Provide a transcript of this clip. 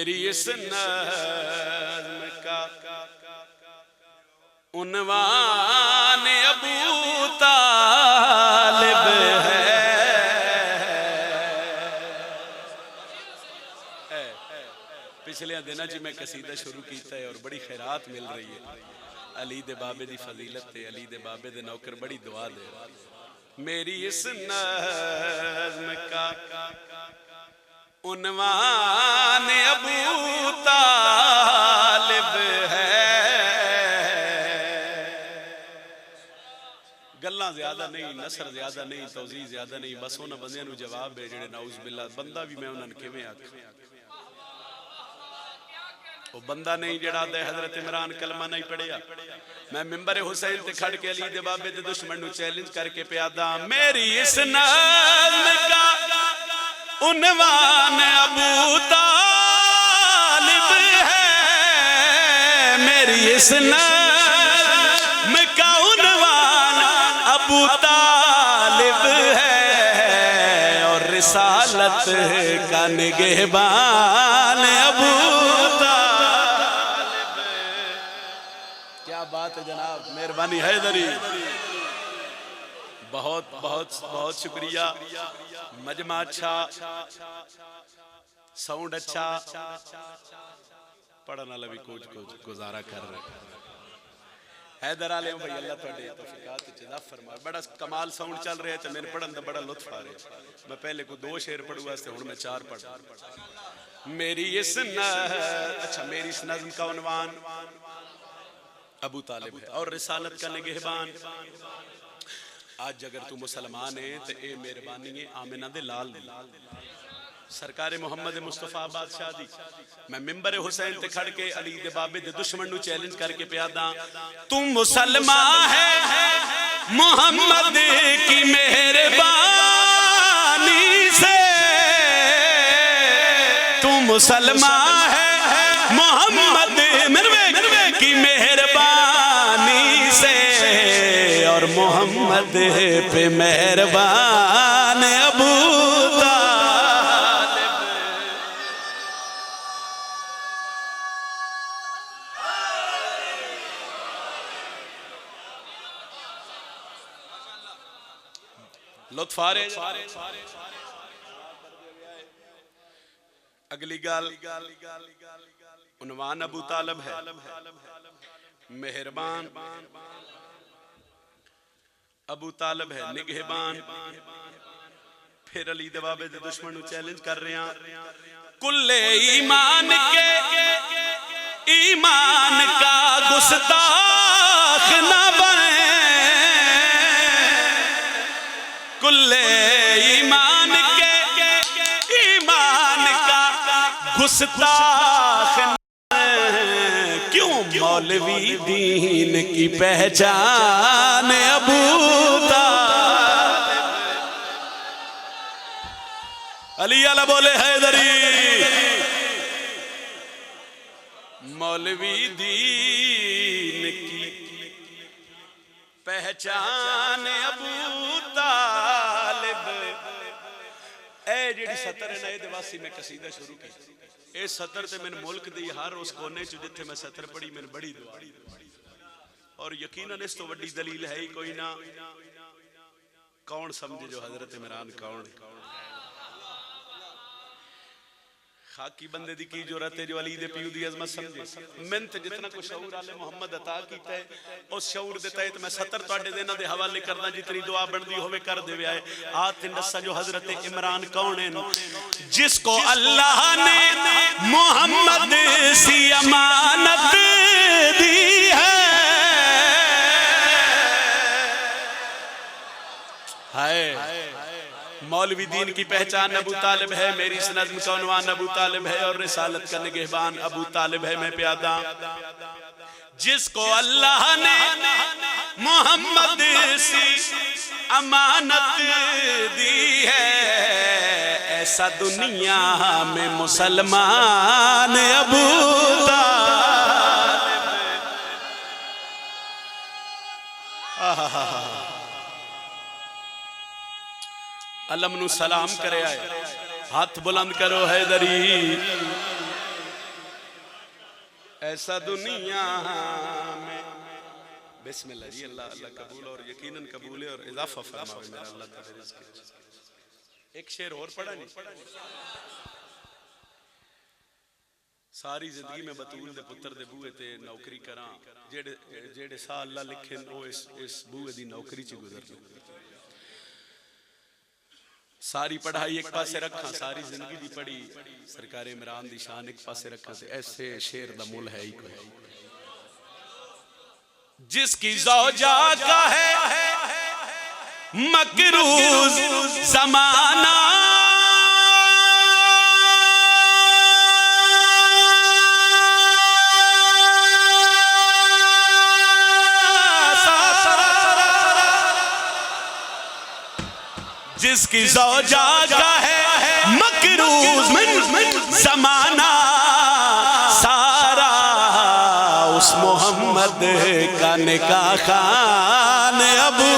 मेरी इस नज़्म का उन्वान अबू तालिब है। पिछले दिनों च मैं कसीदा शुरू किया है और बड़ी खैरात मिल रही है। अली दे बाबे दी फजीलत है, अली दे बाबे दे नौकर बड़ी दुआ दे। मेरी इस नज़्म का उन्वान अबू तालिब है। गल्लां ज्यादा नहीं, नसर ज्यादा नहीं, तौज़ी ज्यादा नहीं, बस उन्हां बंदियां नूं जवाब है जिहड़े नाउज़ बिल्लाह बंदा भी मैं उन्हां नूं किवें आखां। वो बंदा नहीं जड़ा हजरत इमरान कलमा नहीं पढ़िया। मैं मिंबर हुसैन ते खड़ के अली दे बाबे दे दुश्मन नूं चैलेंज करके प्यादा मेरी इस नज़्म का उन्वान अबू तालिब है। मेरी इस नज़्म का उन्वान अबू तालिब है और रिसालत का निगहबान अबू बात है जनाब। मेहरबानी हैदरी, बहुत बहुत बहुत शुक्रिया। मजमा अच्छा, साउंड अच्छा, पढ़ने वाला भी कुछ कुछ गुजारा कर रहे। हैदर आले भाई अल्लाह तुहाडे तौफीकात इज़ा फरमाए। बड़ा कमाल साउंड चल रहा है तो मेरे पढ़न का बड़ा लुत्फ आ रहा है। मैं पहले को 2 शेर पढ़ू वास्ते हुण मैं 4 पढ़। मेरी इस मेरी इस नज़्म का उन्वान अबू तालिब है और रिसालत का निगहबान। आज अगर तू मुसलमान है तो ये मेहरबानी है आमिना दे लाल सरकार मोहम्मद मुस्तफा बादशाह दी। मैं मिंबर हुसैन ते खड़ के अली दे बाबे दे दुश्मन नूं चैलेंज करके प्यादा तू मुसलमान है मोहम्मद की मेहरबानी से। तू मुसलमान है मोहम्मद की मेहरबानी से और मोहम्मद पे मेहरबान अबू तालिब। लुत्फ आ रहे। अगली गाल उन्वान अबू तालिब है मेहरबान अबू तालिब है निगहबान। फिर अली दे बाबे दे दुश्मन नूं चैलेंज कर रहे हैं कुल्ले ईमान के ईमान का गुस्ताख ना बने। कुल्ले ईमान के ईमान का गुस्ताख मौलवी दीन की पहचान अबू तालिब। अली अला बोले हैदरी। मौलवी दीन की पहचान अबू तालिब। ए जिहड़ी सतर है ना ये वासी मैं कसीदा शुरू की। ये सतर ते मैंने मुल्क दी हर उस कोने च जिथे मैं सतर पढ़ी मैंने बड़ी दुआ और यकीनन इस तो वड्डी दलील है ही कोई ना। कौन समझे जो हजरत इमरान कौन खाकी बंदे दी की जरूरत है जो अली दे पीऊ दी अजमत समझे। मैं ते जितना कुछ शऊर आले मोहम्मद अता कीता है उस शऊर दे तहत मैं सतर तुहाडे दे इन्हां दे हवाले करदा जितनी दुआ बनदी होवे कर देवे आए। आज ते दस्सा जो हजरत इमरान कौन है जिसको अल्लाह ने मोहम्मद सी अमानत दी है। हाय मौलवी दीन की पहचान अबू तालिब है। मेरी इस नज़्म का उन्वान अबू तालिब है और रिसालत का निगहबान अबू तालिब है। मैं प्यादा जिसको अल्लाह ने मोहम्मद सी अमानत दी है ऐसा दुनिया में मुसलमान अबू तालिब। अलम नु सलाम करे आए हाथ बुलंद करो हैदरी। ऐसा दुनिया में। बिस्मिल्लाह जी, अल्लाह अल्लाह कबूल और यकीनन कबूल है और इजाफा फरमावे मेरा अल्लाह तेरे रिज़्क़ में। एक शेर और पढ़ा नहीं। सारी जिंदगी में बतूल दे पुत्र दे बूए ते नौकरी करा, जेड़े जेड़े साल अल्लाह लिखे वो इस बूए दी नौकरी च गुजरने। सारी पढ़ाई एक पासे रखा, सारी जिंदगी दी पढ़ी, सरकार इमरान दी शान एक पासे रखा, ते ऐसे शेर दा मुल है ही कोई। जिसकी ज़ौजा का है मकरूज ज़माना, जिसकी ज़ौजा का है मकरूज ज़माना, सारा उस मोहम्मद का निकाह खान अबू